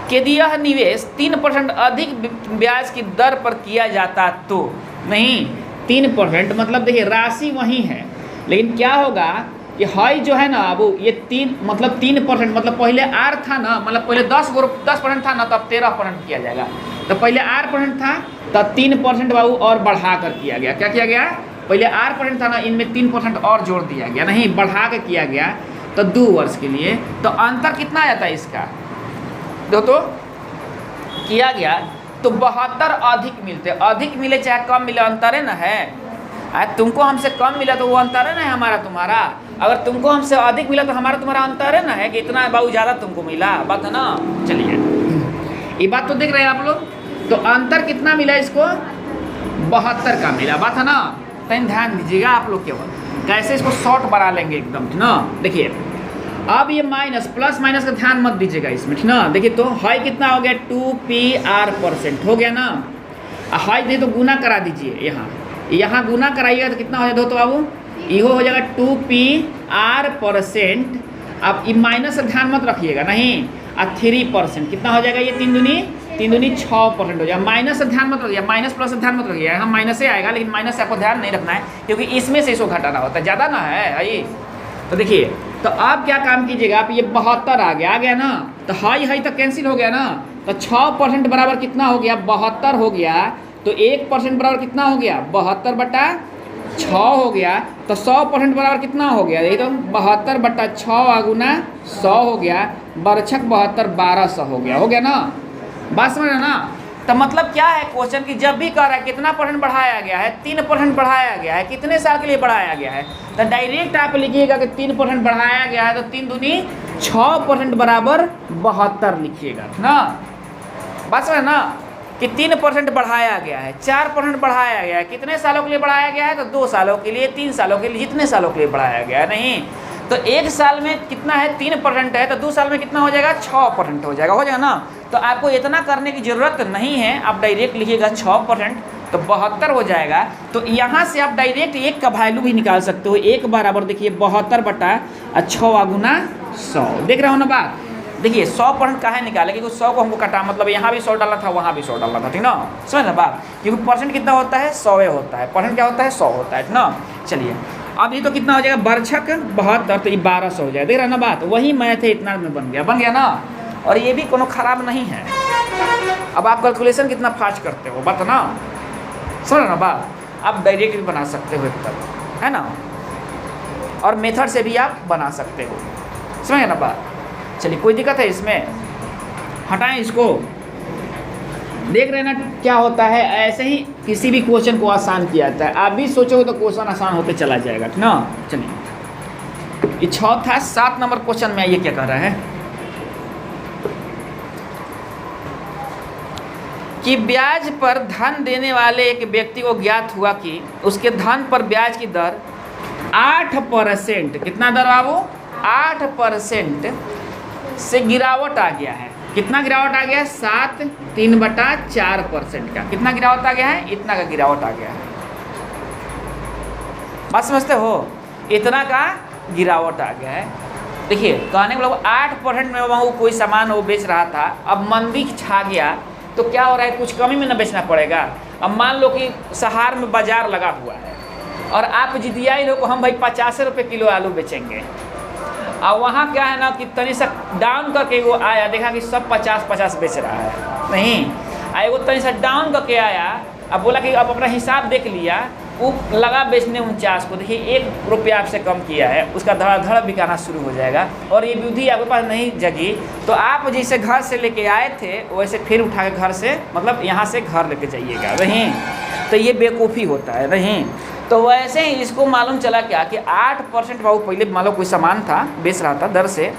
कि यदि यह निवेश 3% अधिक ब्याज की दर पर किया जाता तो, नहीं 3% मतलब देखिए राशि वही है, लेकिन क्या होगा कि हाई जो है ना वो ये 3% मतलब पहले R था ना, मतलब पहले 10% था ना, तब 13% किया जाएगा। तो पहले R% था तब 3% बाबू और बढ़ा कर किया गया। क्या किया गया, पहले R% था ना, इनमें 3% और जोड़ दिया गया, नहीं बढ़ा के किया गया। तो 2 वर्ष के लिए तो अंतर कितना आ जाता है इसका, तो किया गया तो 72 अधिक मिलते, अधिक मिले चाहे कम मिले अंतर है ना है। तुमको हमसे कम मिला तो वो अंतर है ना है हमारा तुम्हारा, अगर तुमको हमसे अधिक मिला तो हमारा तुम्हारा अंतर है ना है कि इतना बाबू ज़्यादा तुमको मिला, बात है ना। चलिए ये बात तो देख रहे हैं आप लोग, तो अंतर कितना मिला इसको, 72 का मिला, बात है ना। कहीं ध्यान दीजिएगा आप लोग केवल कैसे इसको शॉर्ट बना लेंगे एकदम, ठीक ना। देखिए अब ये माइनस प्लस माइनस का ध्यान मत दीजिएगा इसमें, ठीक ना। देखिए तो हाई कितना हो गया, 2PR% हो गया ना। हाई नहीं तो गुना करा दीजिए, यहाँ गुना कराइएगा तो कितना हो जाएगा तो बाबू, इहो हो जाएगा 2PR%। अब ये माइनस से ध्यान मत रखिएगा, नहीं 3% कितना हो जाएगा, ये 3 दूनी 6% हो जाएगा। माइनस से ध्यान मत रखिएगा, माइनस प्लस से ध्यान मत रखिएगा, यहाँ माइनस से आएगा, लेकिन माइनस से आपको ध्यान नहीं रखना है क्योंकि इसमें से इसको घटाना होता है, ज़्यादा ना है हाई। तो देखिए तो आप क्या काम कीजिएगा, आप ये 72 आ गया ना, तो हाई तो कैंसिल हो गया ना। तो 6% बराबर कितना हो गया, 72 हो गया। तो 1% बराबर कितना हो गया, 72/6 हो गया। तो 100% बराबर कितना हो गया, यही तो 72/6 गुना 100 हो गया, बरछक 72 1200 हो गया ना। बात समझ रहे ना। तो मतलब क्या है क्वेश्चन की, जब भी कह रहा है कितना % बढ़ाया गया है, 3% बढ़ाया गया है, कितने साल के लिए बढ़ाया गया है, तो डायरेक्ट आप लिखिएगा कि 3% बढ़ाया गया है, तो 3 दूनी 6% बराबर 72 लिखिएगा ना। बात समझ ना कि 3% बढ़ाया गया है, 4% बढ़ाया गया है, कितने सालों के लिए बढ़ाया गया है, तो 2 सालों के लिए, 3 सालों के लिए, जितने सालों के लिए बढ़ाया गया है। नहीं तो 1 साल में कितना है, 3% है, तो 2 साल में कितना हो जाएगा, 6% हो जाएगा ना। तो आपको इतना करने की ज़रूरत नहीं है, आप डायरेक्ट लिखिएगा 6%, तो 72 हो जाएगा। तो यहाँ से आप डायरेक्ट 1 का वैल्यू भी निकाल सकते हो। 1 बराबर देखिए 72/6 गुना 100, देख रहे हो ना बात, देखिए 100% काहे निकाले, क्योंकि 100 को हमको काटा, मतलब यहाँ भी 100 डालना था, वहाँ भी 100 डालना था, ठीक ना, समझ ना बात। क्योंकि परसेंट कितना होता है, 100 होता है, परसेंट क्या होता है, 100 होता है, ठीक ना। चलिए अब ये तो कितना हो जाएगा, बरछक 72, तो ये 1200 हो जाएगा, देख रहा ना बात, वही मैथ है, इतना में बन गया ना। और ये भी कोनो खराब नहीं है। अब आप कैलकुलेशन कितना फास्ट करते हो बात ना, समझ ना बात। आप डायरेक्ट भी बना सकते हो एकदम, है ना, और मेथड से भी आप बना सकते हो, समझ ना बात। चलिए कोई दिक्कत है इसमें, हटाएं इसको। देख रहे हैं ना क्या होता है, ऐसे ही किसी भी क्वेश्चन को आसान किया जाता है। आप भी सोचोगे तो क्वेश्चन आसान होते चला जाएगा, ठीक ना। चलिए ये 6 था। 7 नंबर क्वेश्चन में ये क्या कह रहा है कि ब्याज पर धन देने वाले एक व्यक्ति को ज्ञात हुआ कि उसके धन पर ब्याज की दर 8%, कितना दर बाबू, 8% से गिरावट आ गया है। कितना गिरावट आ गया है, 7/3 का। कितना गिरावट आ गया है, इतना का गिरावट आ गया है। बात समझते हो, इतना का गिरावट आ गया है। देखिए कहने का मतलब 8% में वहाँ कोई सामान वो बेच रहा था, अब मंदी छा गया तो क्या हो रहा है, कुछ कमी में ना बेचना पड़ेगा। अब मान लो कि शहर में बाजार लगा हुआ है और आप जिदिया ही लोग हम भाई 50 रुपये किलो आलू बेचेंगे, और वहाँ क्या है ना कि तनी सा डाउन करके वो आया, देखा कि सब 50-50 बेच रहा है, नहीं आए वो तनी सा डाउन करके आया, अब बोला कि अब अपना हिसाब देख लिया, वो लगा बेचने 49 को। देखिए 1 रुपया आपसे कम किया है, उसका धड़ाधड़ बिकाना शुरू हो जाएगा। और ये बुद्धि आपके पास नहीं जगी तो आप जैसे घर से लेके आए थे वैसे फिर उठा के घर से, मतलब यहाँ से घर लेके जाइएगा, नहीं तो ये बेवकूफ़ी होता है, नहीं। तो वैसे ही इसको मालूम चला क्या कि 8% भाव पहले मान लो कोई सामान था बेच रहा था, दर से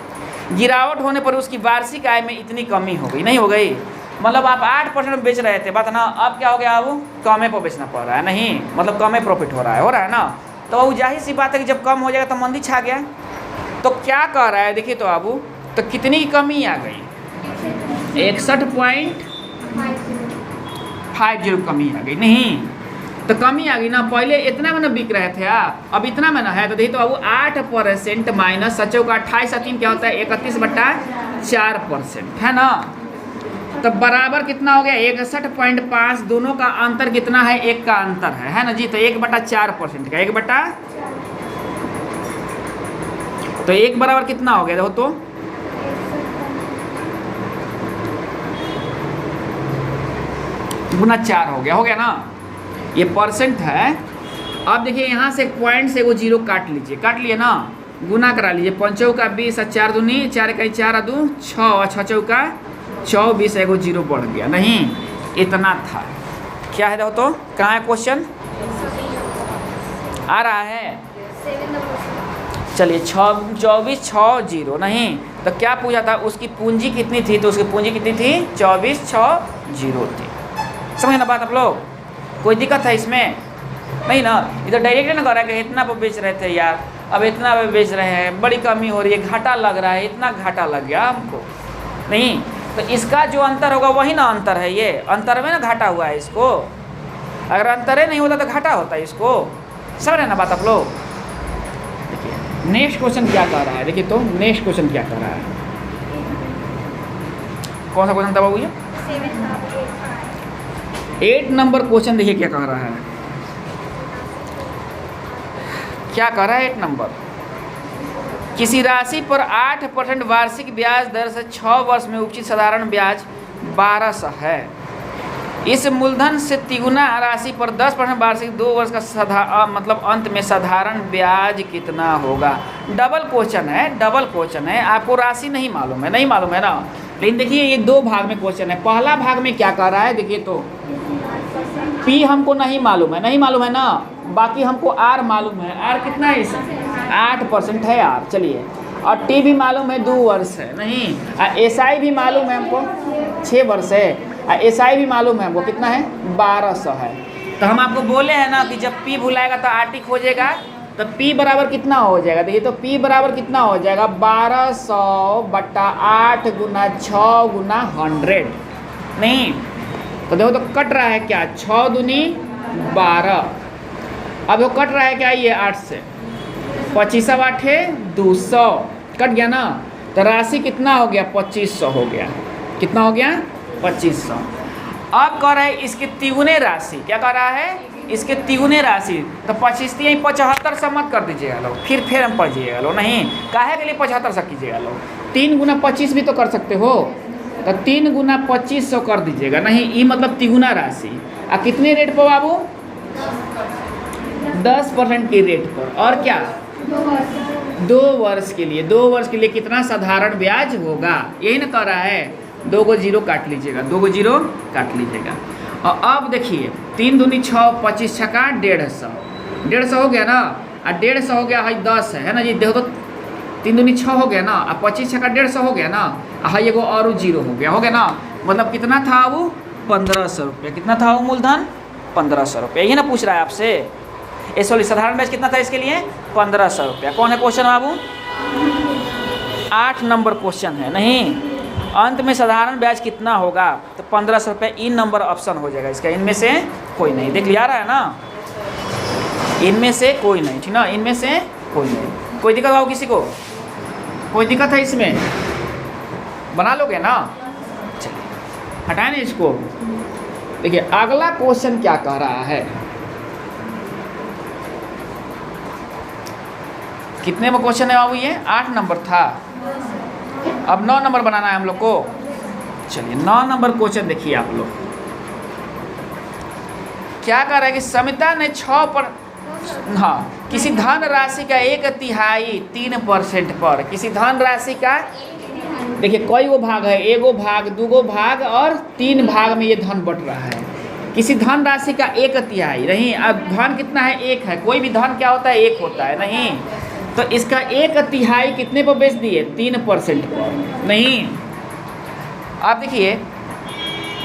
गिरावट होने पर उसकी वार्षिक आय में इतनी कमी हो गई, नहीं हो गई, मतलब आप 8% बेच रहे थे बात ना, अब क्या हो गया, अब कमे पर बेचना पड़ रहा है, नहीं मतलब कमे प्रॉफिट हो रहा है ना। तो वो जाहिर सी बात है कि जब कम हो जाएगा तो मंदी छा गया। तो क्या कर रहा है देखिए, तो अब तो कितनी कमी आ गई, 61.50 कमी आ गई, नहीं तो कमी आ गई ना। पहले इतना में ना बिक रहे थे आप, अब इतना में ना है, तो देखिए तो अब 8% माइनस 7 का 28 क्या होता है, 31/4% है ना। तो बराबर कितना हो गया, 61.5। दोनों का अंतर कितना है, 1 का अंतर है ना जी। तो 1/4% का 1 तो 1 बराबर कितना हो गया, देखो तो गुना 4 हो गया ना, ये परसेंट है। अब देखिए यहाँ से पॉइंट से वो 0 काट लीजिए, काट लिए ना, गुना करा लीजिए, 5 चौका 20, 4 दूनी 4, 1 4 2 6, 6 चौका 24, एगो 0 बढ़ गया, नहीं इतना था। क्या है देखो तो, कहाँ है क्वेश्चन आ रहा है, चलिए 24 6 0, नहीं तो क्या पूछा था, उसकी पूंजी कितनी थी, तो उसकी पूंजी कितनी थी, 24 6 0 थी। समझ ना बात आप लोग, कोई दिक्कत है इसमें नहीं ना। इधर डायरेक्ट ना कर रहा है कि इतना पर बेच रहे थे यार, अब इतना पे बेच रहे हैं, बड़ी कमी हो रही है, घाटा लग रहा है, इतना घाटा लग गया हमको, नहीं तो इसका जो अंतर होगा वही ना अंतर है, ये अंतर में ना घाटा हुआ है इसको। अगर अंतर ही नहीं होता तो घाटा होता है इसको, समझ रहे ना बात आप लोग। देखिए नेक्स्ट क्वेश्चन क्या कह रहा है, देखिए तो नेक्स्ट क्वेश्चन क्या कह रहा है, कौन सा क्वेश्चन था बाबू ये, 8 नंबर क्वेश्चन। देखिए क्या कह रहा है, क्या कह रहा है 8 नंबर, किसी राशि पर 8% वार्षिक ब्याज दर से 6 वर्ष में उपचित साधारण ब्याज 1200 है। इस मूलधन से तिगुना राशि पर 10% वार्षिक 2 वर्ष का मतलब अंत में साधारण ब्याज कितना होगा। डबल क्वेश्चन है, आपको राशि नहीं मालूम है, नहीं मालूम है ना। लेकिन देखिए ये 2 भाग में क्वेश्चन है। पहला भाग में क्या कर रहा है, देखिए तो पी हमको नहीं मालूम है ना, बाकी हमको आर मालूम है। आर कितना है, 8% है आर, चलिए। और टी भी मालूम है 2 वर्ष है, नहीं एस आई भी मालूम है हमको 6 वर्ष है, एस आई भी मालूम है हमको कितना है 1200 है। तो हम आपको बोले हैं ना कि जब पी भुलाएगा तो आर टी खोजेगा, तो पी बराबर कितना हो जाएगा, देखिए तो पी बराबर कितना हो जाएगा 1200/8 गुना 6 गुना 100, नहीं तो देखो तो कट रहा है क्या, 6 दूनी 12, अब वो कट रहा है क्या ये 8 से, 25 8 200 कट गया ना।
तो राशि कितना हो गया? 2500 हो गया। कितना हो गया? 2500। अब कह रहा है इसकी तिगुने राशि, क्या कह रहा है? इसके तिगुने राशि। तो 25 7500 मत कर दीजिएगा लोग, फिर हम पढ़ जाइएगा लोग, नहीं काहे के लिए 7500 कीजिएगा लोग? 3 गुना 25 भी तो कर सकते हो, तो 3 गुना 2500 कर दीजिएगा, नहीं ये मतलब तिगुना राशि। और कितने रेट पर बाबू? 10% की रेट पर। और क्या? 2 वर्ष के लिए। 2 वर्ष के लिए कितना साधारण ब्याज होगा, यही ना कह रहा है। 2 को 0 काट लीजिएगा, 2 को 0 काट लीजिएगा। और अब देखिए 3 दूनी 6, 25 छक्का 150, 150 हो गया ना। और 150 हो गया है 10 है ना जी, देखो तो 3 दूनी 6 हो गया ना, और 25 छक्का 150 हो गया ना, हाँ एगो और 0 हो गया ना। मतलब कितना था वो? 1500 रुपये। कितना था वो मूलधन? 1500 रुपये। यही ना पूछ रहा है आपसे। सॉरी, साधारण ब्याज कितना था इसके लिए? 1500 रुपया। कौन है क्वेश्चन बाबू? 8 नंबर क्वेश्चन है। नहीं, अंत में साधारण ब्याज कितना होगा? तो 1500 रुपये। इन नंबर ऑप्शन हो जाएगा इसका, इनमें से कोई नहीं। देख लिया रहा है ना, इनमें से कोई नहीं, ठीक ना, इनमें से कोई नहीं। कोई दिक्कत हो किसी को? कोई दिक्कत है इसमें? बना लोगे ना? चलिए हटाए ना इसको। देखिए अगला क्वेश्चन क्या कह रहा है। कितने में क्वेश्चन है बाबू? ये 8 नंबर था। अब 9 नंबर बनाना है हम लोग को। चलिए 9 नंबर क्वेश्चन देखिए आप लोग। क्या कह रहा है कि समिता ने 6 पर, हाँ, किसी धन राशि का 1/3 3% पर, किसी धन राशि का, देखिए कई गो भाग है, 1 भाग, 2 भाग और 3 भाग में ये धन बट रहा है। किसी धन राशि का 1/3 नहीं, अब धन कितना है? 1 है। कोई भी धन क्या होता है? 1 होता है, नहीं। तो इसका 1/3 कितने पर बेच दिए? 3% पर। नहीं, आप देखिए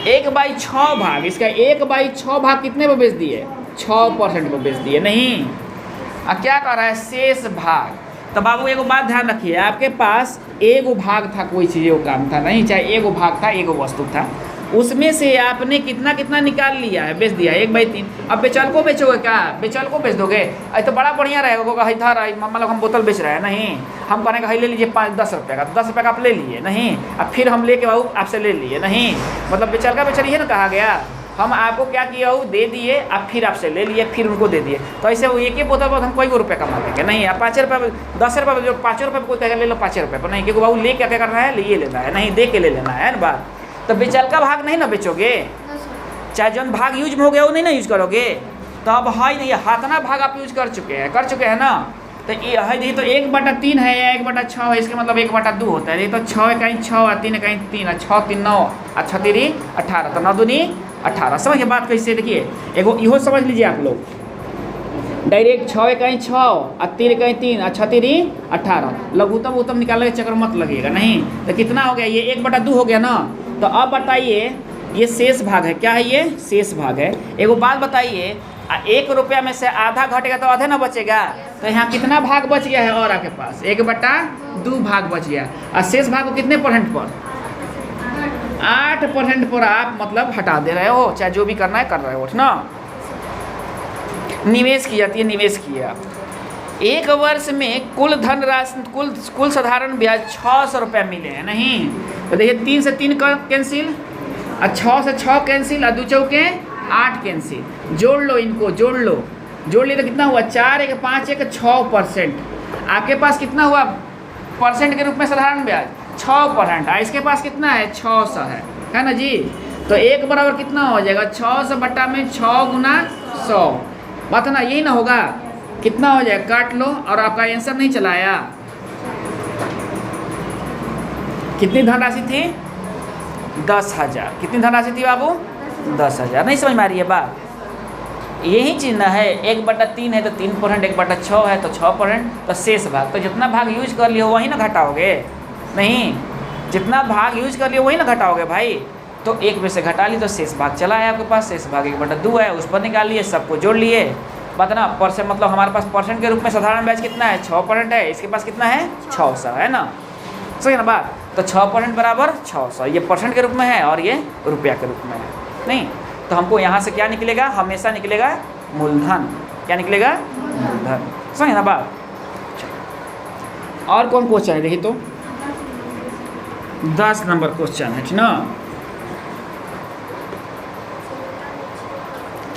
1/6 भाग, इसका 1/6 भाग कितने पर बेच दिए? 6% पर बेच दिए, नहीं। अब क्या कर रहा है? शेष भाग। तो बाबू एगो बात ध्यान रखिए, आपके पास एगो भाग था, कोई चीज़ एगो काम था, नहीं, चाहे एगो भाग था, एगो वस्तु था, उसमें से आपने कितना कितना निकाल लिया है? बेच दिया 1/3। अब बेचल को बेचोगे क्या? बेचल को बेच दोगे? अरे तो बड़ा बढ़िया रहेगा। इधर मम्मा लोग हम बोतल बेच रहे हैं, नहीं, हम कहने का ले लीजिए 5-10 रुपये का, 10 रुपये का आप ले लिए, नहीं, अब फिर हम लेके बाबू आपसे ले लिए, नहीं, मतलब बेचल का बेचल ये ना कहा गया। हम आपको क्या किया वो दे दिए, अब फिर आपसे ले लिए, फिर उनको दे दिए। तो ऐसे वो एक ही बोतल पर हम कोई रुपये कमा देंगे, नहीं। आप 5 रुपये 10 रुपये जो 5 रुपये कोई कहेगा ले लो 5 रुपये पर, नहीं, क्योंकि बाबू ले क्या करना है? लिए लेना है, नहीं, दे के ले लेना है ना बात। तो बेचल का भाग नहीं ना बेचोगे, चाहे जो भाग यूज में हो गया वो नहीं ना यूज करोगे। तो अब है नहीं, हाथना भाग आप यूज कर चुके हैं ना। तो ये है, देखिए तो 1/3 है या 1/6 है, इसके मतलब 1/2 होता है। ये तो 6 कहीं 6 और 3 कहीं 3, 6 3 9 और 6 3 18, तो 9 दूनी 18। समझिए बात कैसे? देखिए एगो इहो समझ लीजिए आप लोग, डायरेक्ट 6 कहीं 6 और 3 कहीं 3 और 6 3 18। लघुत्तम उत्तम निकालने के चक्कर मत लगिएगा, नहीं। तो कितना हो गया? ये 1/2 हो गया ना। तो अब बताइए ये शेष भाग है, क्या है? ये शेष भाग है। एगो बात बताइए, 1 रुपया में से आधा घटेगा तो आधे ना बचेगा। तो यहाँ कितना भाग बच गया है? और आपके पास 1/2 भाग बच गया। और शेष भाग को कितने % पर? 8% पर आप मतलब हटा दे रहे हो, चाहे जो भी करना है कर रहे हो ना। निवेश की जाती है, निवेश किया। 1 वर्ष में कुल धन राशि, कुल साधारण ब्याज 600 रुपये मिले हैं, नहीं। तो देखिए 3 से 3 कैंसिल, और 6 से 6 कैंसिल, और 2 चौके 8 कैंसिल। जोड़ लो इनको, जोड़ लो, जोड़ लिए तो कितना हुआ? 4 1 5 1 6%। आपके पास कितना हुआ परसेंट के रूप में साधारण ब्याज? 6%। इसके पास कितना है? 600 है ना जी। तो 1 बराबर कितना हो जाएगा? 600 बटा में 6 गुना 100, बात है ना, यही ना होगा। कितना हो जाएगा? काट लो। और आपका आंसर नहीं चलाया। कितनी धनराशि थी? 10,000। कितनी धनराशि थी बाबू? 10,000। नहीं समझ में आ रही है बात? यही चिन्ह है। 1/3 है तो 3%, 1/6 है तो 6%। तो शेष भाग, तो जितना भाग यूज कर लियो वही ना घटाओगे, नहीं, जितना भाग यूज कर लियो वही ना घटाओगे भाई। तो 1 में से घटा ली तो शेष भाग चला है आपके पास। शेष भाग 1/2 है, उस पर निकाल लिए, सबको जोड़ लिए। बात ना, परसेंट मतलब हमारे पास परसेंट के रूप में साधारण ब्याज कितना है? 6% है। इसके पास कितना है? 600 है ना। सही है ना बात? तो 6% बराबर 600, ये परसेंट के रूप में है और ये रुपया के रूप में है, नहीं। तो हमको यहाँ से क्या निकलेगा? हमेशा निकलेगा मूलधन। क्या निकलेगा? मूलधन। समझे ना बात? और कौन क्वेश्चन है देखिए तो।
10 नंबर क्वेश्चन है, ठीक ना।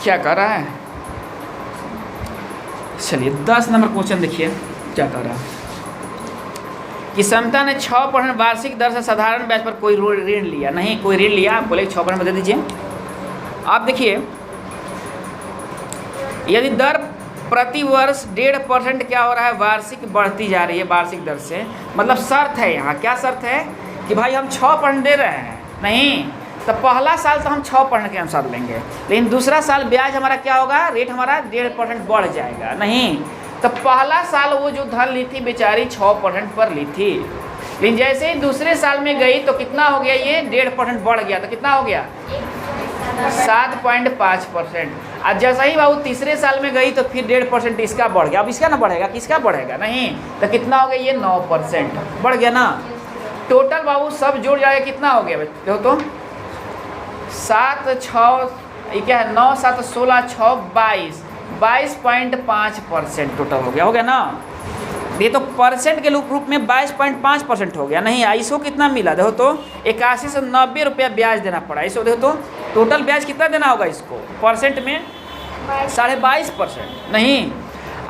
क्या कर रहा है, चलिए 10 नंबर क्वेश्चन देखिए क्या कर रहा है कि समता ने 6% वार्षिक दर से साधारण ब्याज पर कोई ऋण लिया, नहीं कोई ऋण लिया, आप बोले 6% दे दीजिए। आप देखिए यदि दर प्रति वर्ष 1.5% क्या हो रहा है, वार्षिक बढ़ती जा रही है वार्षिक दर से, मतलब शर्त है यहाँ, क्या शर्त है कि भाई हम 6% दे रहे हैं, नहीं तो पहला साल तो हम 6% के अनुसार लेंगे, लेकिन दूसरा साल ब्याज हमारा क्या होगा, रेट हमारा 1.5% बढ़ जाएगा, नहीं तो पहला साल वो जो धन ली थी बेचारी 6% पर ली थी, लेकिन जैसे ही दूसरे साल में गई तो कितना हो गया, ये 1.5% बढ़ गया, तो कितना हो गया 7.5%। आज जैसा ही बाबू तीसरे साल में गई तो फिर 1.5% इसका बढ़ गया, अब इसका ना बढ़ेगा, किसका बढ़ेगा, नहीं तो कितना हो गया, ये 9% बढ़ गया ना। टोटल बाबू सब जोड़ जाएगा कितना हो गया, देखो तो 7 6 ये क्या है, 9 7 16 6 22.5% टोटल हो गया ना। ये तो परसेंट के रूप में 22.5% हो गया, नहीं इसको कितना मिला, देखो तो 81 से 90 रुपया ब्याज देना पड़ा, इसको देखो तो टोटल ब्याज कितना देना होगा इसको, परसेंट में 22.5%, नहीं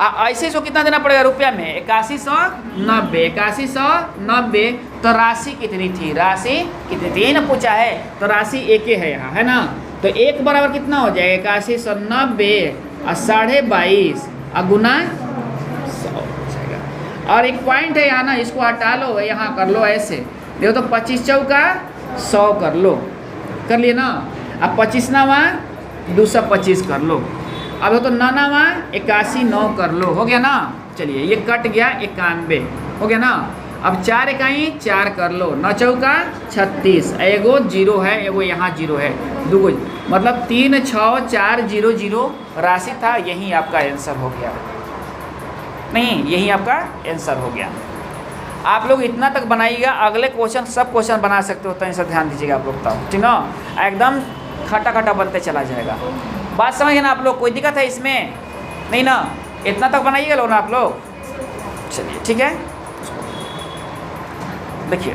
ऐसे इसको कितना देना पड़ेगा रुपया में, 8190 तो राशि कितनी थी, राशि कितनी थी ना पूछा है, तो राशि एक ही है यहाँ, है ना, तो एक बराबर कितना हो जाएगा 8190 और 22.5 और गुना 100 और एक पॉइंट है यहाँ ना, इसको हटा लो, यहाँ कर लो ऐसे, देखो तो 25 चौका 100 कर लो, कर लिए ना, अब 25 नावा 225 कर लो, अब तो 9 नावा 81 9 कर लो, हो गया ना। चलिए ये कट गया 91 हो गया ना, अब 4 इकाई 4 कर लो, 9 चौका 36, एगो 0 है, एगो यहाँ 0 है, दूगो मतलब 3 6 4 0 0 राशि था, यही आपका आंसर हो गया, नहीं यही आपका आंसर हो गया। आप लोग इतना तक बनाइएगा, अगले क्वेश्चन सब क्वेश्चन बना सकते हो, तो इसे ध्यान दीजिएगा आप लोग, तो ठीक ना, एकदम खटा खटा बनते चला जाएगा। बात समझिए ना आप लोग, कोई दिक्कत है इसमें नहीं ना, इतना तक बनाइएगा लोग ना आप लोग, चलिए ठीक है। देखिए